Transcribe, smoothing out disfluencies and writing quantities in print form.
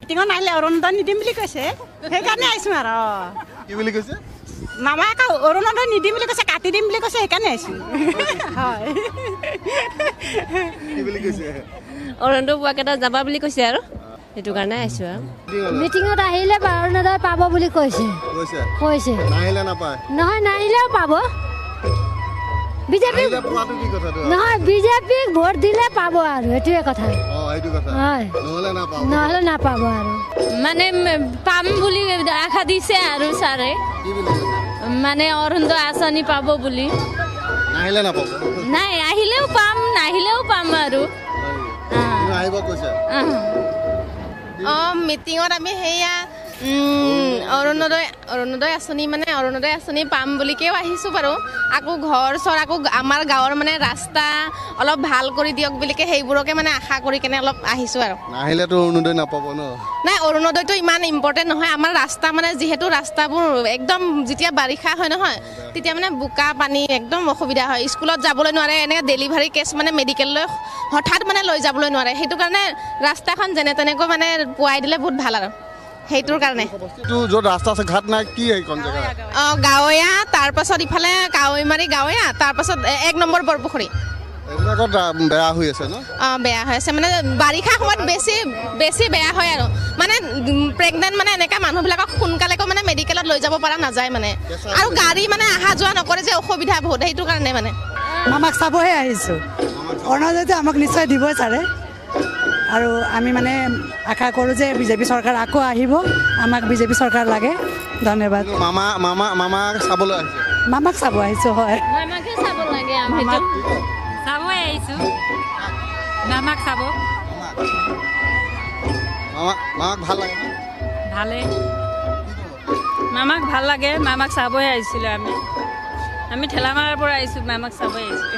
মিটিঙত নাহিলে অৰুণোদয় নিদিম বুলি কৈছে সেইকাৰণে আহিছোঁ আৰু কি বুলি কৈছে মামাই আকৌ অৰুণোদয় নিদিম বুলি কৈছে কাটি দিম বুলি কৈছে সেইকাৰণে আহিছোঁ হয় কি বুলি কৈছে অৰুণোদয় পোৱাকেইটা যাবা বুলি কৈছে আৰু সেইটো কাৰণে আহিছোঁ আৰু মিটিঙত আহিলে অৰুণোদয় পাব বুলি কৈছে কৈছে নাহিলে নাপায় নহয় নাহিলেও পাব বিজেপি নহয় বিজেপিক ভোট দিলে পাব আৰু এইটোৱে কথা হয় নহ'লে নাপাব আৰু মানে পাম বুলি আশা দিছে আৰু ছাৰে মানে অৰুণোদয় আঁচনি পাব বুলি নাই আহিলেও পাম নাহিলেও পাম আৰু মিটিঙত আমি সেয়া অৰুণোদয় আঁচনি পাম বুলিকেও আহিছোঁ বাৰু আকৌ ঘৰ চৰ আকৌ আমাৰ গাঁৱৰ মানে ৰাস্তা অলপ ভাল কৰি দিয়ক বুলিকে সেইবোৰকে মানে আশা কৰি কেনে অলপ আহিছোঁ আৰু নাহিলেতো অৰুণোদয় নাপাব ন নাই অৰুণোদয়টো ইমান ইম্পৰ্টেণ্ট নহয় আমাৰ ৰাস্তা মানে যিহেতু ৰাস্তাবোৰ একদম যেতিয়া বাৰিষা হয় নহয় তেতিয়া মানে বোকা পানী একদম অসুবিধা হয় স্কুলত যাবলৈ নোৱাৰে এনেকৈ ডেলিভাৰী কেছ মানে মেডিকেললৈ হঠাৎ মানে লৈ যাবলৈ নোৱাৰে সেইটো কাৰণে ৰাস্তাখন যেনে তেনেকৈ মানে পোৱাই দিলে বহুত ভাল আৰু সেইটোৰ কাৰণে য'ত ৰাস্তা আছে ঘাট নাই কি এইখন জেগা গাঁৱৰীয়া তাৰপাছত ইফালে কাৱৈমাৰী গাঁৱৰীয়া তাৰপাছত 1 নম্বৰ বৰপুখুৰী এইবিলাকত বেয়া হৈ আছে ন বেয়া হৈ আছে মানে বাৰিষা সময়ত বেছি বেয়া হয় আৰু মানে প্ৰেগনেণ্ট মানে এনেকুৱা মানুহবিলাকক সোনকালেকৈ মানে মেডিকেলত লৈ যাব পৰা নাযায় মানে আৰু গাড়ী মানে অহা যোৱা নকৰে যে অসুবিধা বহুত সেইটো কাৰণে মানে মামাক চাবহে আহিছোঁ অৰুণোদয়টো আমাক নিশ্চয় দিবই ছাৰে আৰু আমি মানে আশা কৰোঁ যে বিজেপি চৰকাৰ আকৌ আহিব আমাক বিজেপি চৰকাৰ লাগে ধন্যবাদ মামাক চাবলৈ আহিছে মামাক চাব আহিছোঁ হয় মামাকে চাব লাগে আমি চাবই আহিছোঁ মামাক চাব মামাক ভাল লাগে ভালে মামাক ভাল লাগে মামাক চাবই আহিছিলোঁ আমি ঠেলামাৰাৰ পৰা আহিছোঁ মামাক চাবই আহিছোঁ